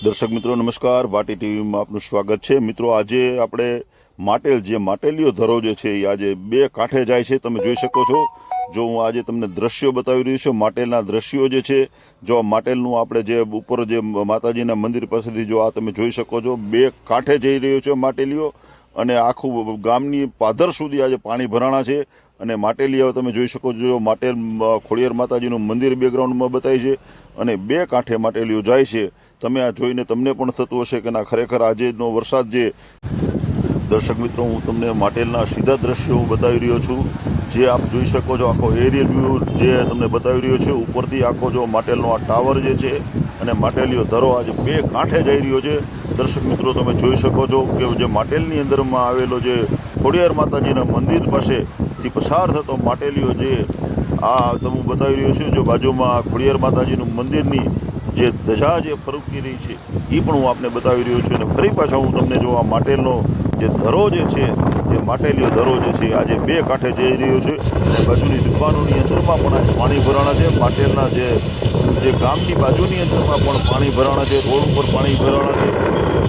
દર્શક મિત્રો નમસ્કાર, વાટી ટીવીમાં આપનું સ્વાગત છે। મિત્રો આજે આપણે માટેલ જે માટેલીઓ ધરો જે છે એ આજે બે કાંઠે જાય છે, તમે જોઈ શકો છો। જો હું આજે તમને દ્રશ્યો બતાવી રહ્યો છું માટેલના દ્રશ્યો જે છે, જો માટેલનું આપણે જે ઉપર જે માતાજીના મંદિર પાસેથી જો આ તમે જોઈ શકો છો, બે કાંઠે જઈ રહ્યો છે માટેલીઓ અને આખું ગામની પાદર સુધી આજે પાણી ભરાણા છે। અને માટેલીઓ તમે જોઈ શકો છો, માટેલ ખોડિયાર માતાજીનું મંદિર બેકગ્રાઉન્ડમાં બતાય છે અને બે કાંઠે માટેલીઓ જાય છે। તમે આ જોઈને તમને પણ થતું હશે કે ના ખરેખર આજનો વરસાદ જે દર્શક મિત્રો હું તમને માટેલના સીધા દ્રશ્યો હું બતાવી રહ્યો છું, જે આપ જોઈ શકો છો। આખો એરિયલ વ્યૂ જે તમને બતાવી રહ્યો છે ઉપરથી આખો જો માટેલનો આ ટાવર જે છે અને માટેલીઓ ધરો આજે બે કાંઠે જઈ રહ્યો છે। દર્શક મિત્રો તમે જોઈ શકો છો કે જે માટેલની અંદરમાં આવેલો જે ખોડિયાર માતાજીના મંદિર પાસેથી પસાર થતો માટેલીઓ જે આ તમે બતાવી રહ્યો છું, જો બાજુમાં ખોડિયાર માતાજીનું મંદિરની જે ધજા જે ફરકી રહી છે એ પણ હું આપને બતાવી રહ્યો છું। અને ફરી પાછા હું તમને જો આ માટેલનો જે ધરો જે છે, જે માટેલીઓ ધરો જે છે આજે બે કાંઠે જઈ રહ્યો છે અને બાજુની દુકાનોની અંદરમાં પણ આજે પાણી ભરાણા છે। માટેલના જે ગામની બાજુની અંદરમાં પણ પાણી ભરાણા છે, રોડ ઉપર પાણી ભરાણા છે।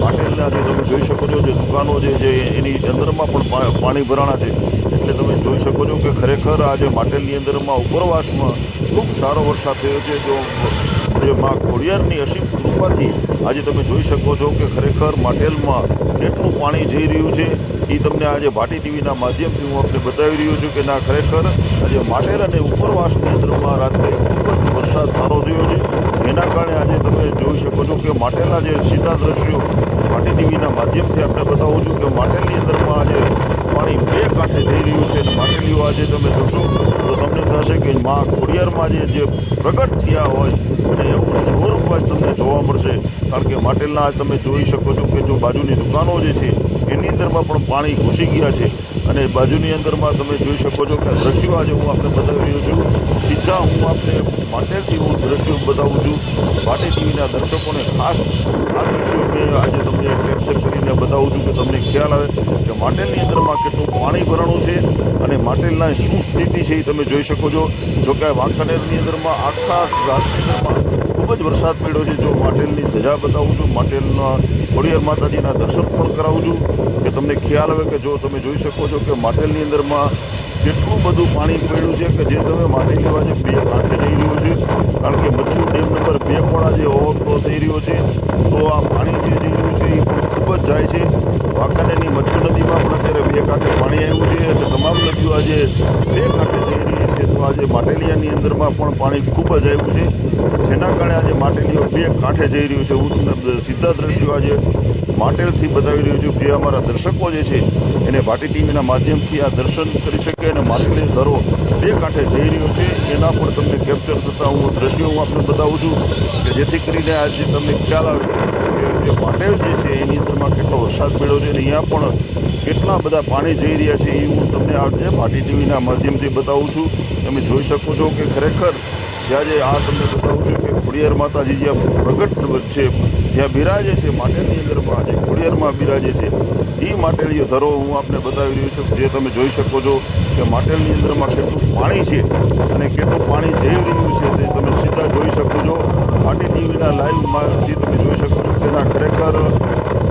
માટેલના જે તમે જોઈ શકો છો જે દુકાનો જે છે એની અંદરમાં પણ પાણી ભરાણા છે। એટલે તમે જોઈ શકો છો કે ખરેખર આજે માટેલની અંદરમાં ઉપરવાસમાં ખૂબ સારો વરસાદ થયો છે। જો જે મા ખોડિયારની અસીમ કૃપાથી આજે તમે જોઈ શકો છો કે ખરેખર માટેલમાં કેટલું પાણી જઈ રહ્યું છે એ તમને આજે ભાટી ટીવીના માધ્યમથી હું આપને બતાવી રહ્યો છું કે ના ખરેખર આજે માટેલ અને ઉપરવાસની અંદરમાં રાત્રે ખૂબ જ વરસાદ સારો થયો છે, જેના કારણે આજે તમે જોઈ શકો છો કે માટેલના જે સીધા દ્રશ્યો ભાટી ટીવીના માધ્યમથી આપને બતાવું છું કે માટેલની અંદરમાં આજે પાણી બે કાંઠે જઈ રહ્યું છે અને માટેલીઓ આજે તમે જોશો તો તમને થશે કે મા ખોડિયારમાં જે પ્રગટ થયા હોય અને એવું સ્વરૂપ તમને જોવા મળશે। કારણ કે માટેલના તમે જોઈ શકો છો કે જો બાજુની દુકાનો જે છે એની અંદરમાં પણ પાણી ઘૂસી ગયા છે અને બાજુની અંદરમાં તમે જોઈ શકો છો કે દ્રશ્યો આજે હું આપને બતાવી રહ્યો છું। સીધા હું આપને માટેલથી હું દ્રશ્યો બતાવું છું। ભાટી ટીવીના દર્શકોને ખાસ આ દ્રશ્યો મેં આજે તમને કેપ્ચર કરીને બતાવું છું કે તમને ખ્યાલ આવે કે માટેલની અંદરમાં કેટલું પાણી ભરાણું છે અને માટેલના શું સ્થિતિ છે એ તમે જોઈ શકો છો। જો કે વાંકાનેરની અંદરમાં આખા રાતની અંદરમાં ખૂબ જ વરસાદ પડ્યો છે। જો માટેલની ધજા બતાવું છું, માટેલના ખોડિયાર માતાજીના દર્શન પણ કરાવું છું કે તમને ખ્યાલ આવે કે જો તમે જોઈ શકો છો કે માટેલની અંદરમાં કેટલું બધું પાણી પડ્યું છે કે જે તમે માટેલી આજે બે કાંઠે જઈ રહ્યું છે। કારણ કે મચ્છુ ડેમ નંબર 2 પણ આજે ઓવરફ્લો થઈ રહ્યો છે, તો આ પાણી જે જઈ રહ્યું છે એ પણ ખૂબ જ જાય છે। વાંકાનેરની મચ્છુ નદીમાં પણ અત્યારે બે કાંઠે પાણી આવ્યું છે અને તમામ નદીઓ આજે બે કાંઠે જઈ રહી છે, તો આજે માટેલિયાની અંદરમાં પણ પાણી ખૂબ જ આવ્યું છે, જેના કારણે આજે માટેલીઓ બે કાંઠે જઈ રહ્યું છે। હું તમને સીધા દ્રશ્યો આજે માટેલથી બતાવી રહ્યો છું, જે અમારા દર્શકો જે છે એને ભાટી ટીવીના માધ્યમથી આ દર્શન કરી શકે અને માટેલી ધરો બે કાંઠે જઈ રહ્યો છે એના પણ તમને કેપ્ચર થતા હું દ્રશ્યો હું આપને બતાવું છું કે જેથી કરીને આજે તમને ખ્યાલ આવે કે જે માટેલ જે છે એની અંદરમાં કેટલો વરસાદ પડ્યો છે અને અહીંયા પણ કેટલા બધા પાણી જઈ રહ્યા છે એ હું તમને આજે ભાટી ટીવીના માધ્યમથી બતાવું છું। તમે જોઈ શકો છો કે ખરેખર આજે આ તમને બતાવું છું કે ખોડિયાર માતાજી જ્યાં પ્રગટ છે, જ્યાં બિરાજે છે માટેલની અંદરમાં જે ખોડિયારમાં બિરાજે છે એ માટેલીઓ ધરો હું આપને બતાવી રહ્યો છું, જે તમે જોઈ શકો છો કે માટેલની અંદરમાં કેટલું પાણી છે અને કેટલું પાણી જઈ રહ્યું છે તે તમે સીધા જોઈ શકો છો। ભાટી ટીવીના લાઈવમાંથી તમે જોઈ શકો છો કે ના ખરેખર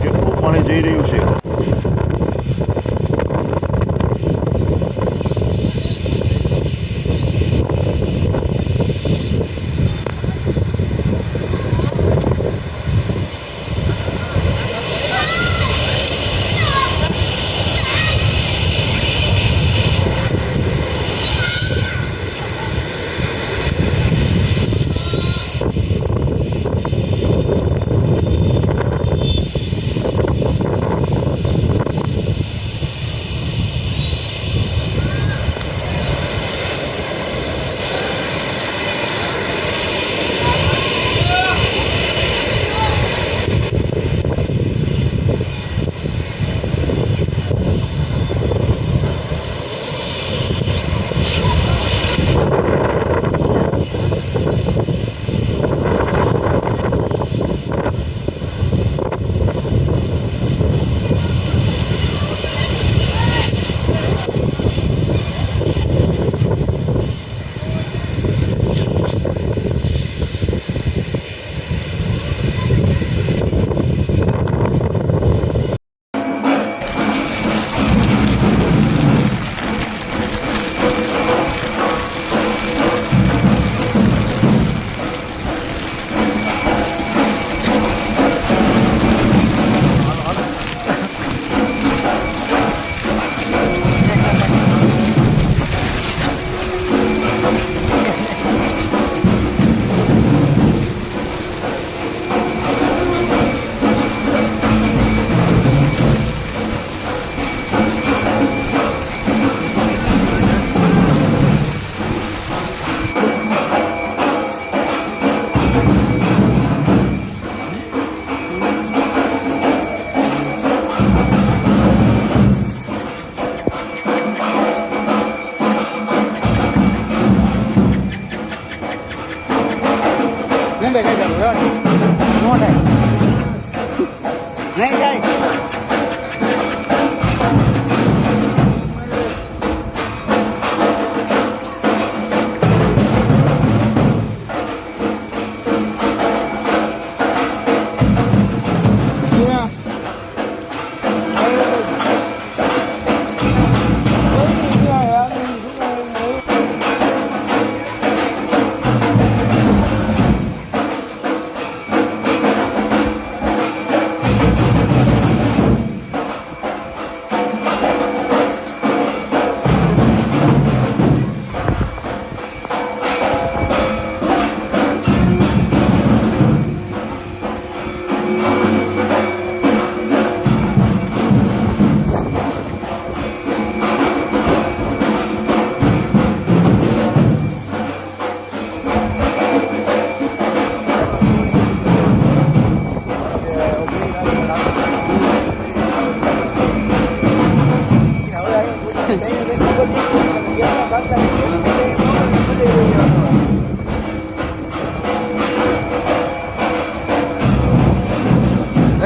કેટલું પાણી જઈ રહ્યું છે।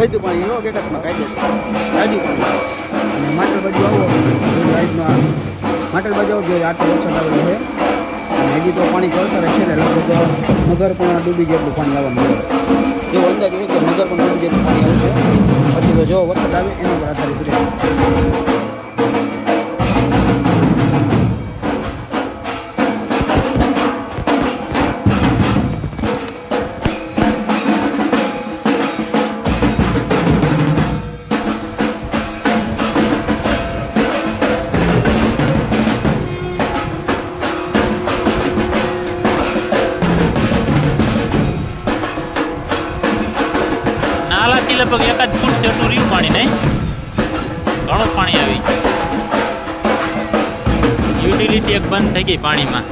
વહેતું પાણી એવો કેકટમાં કાઢી ગાડી પાણી અને માટલ બાજુ આવો રાઈટમાં માટલ બાજુ આવો જોઈએ આટલો વરસાદ આવેલો છે અને હજી તો પાણી કરતા રહેશે ને લગભગ મગર પણ ડૂબી જેટલું પાણી આવવાનું છે એવો અંદાજ હોય કે મગર પણ ડૂબી જેટલું પાણી આવશે પછી તો જો વરસાદ આવે એના પર આધારિત રહે નાલાથી લગભગ 1 ફૂટ જેટલું રહ્યું પાણી નહીં ઘણું પાણી આવી યુટિલિટી એક બંધ થઈ ગઈ પાણીમાં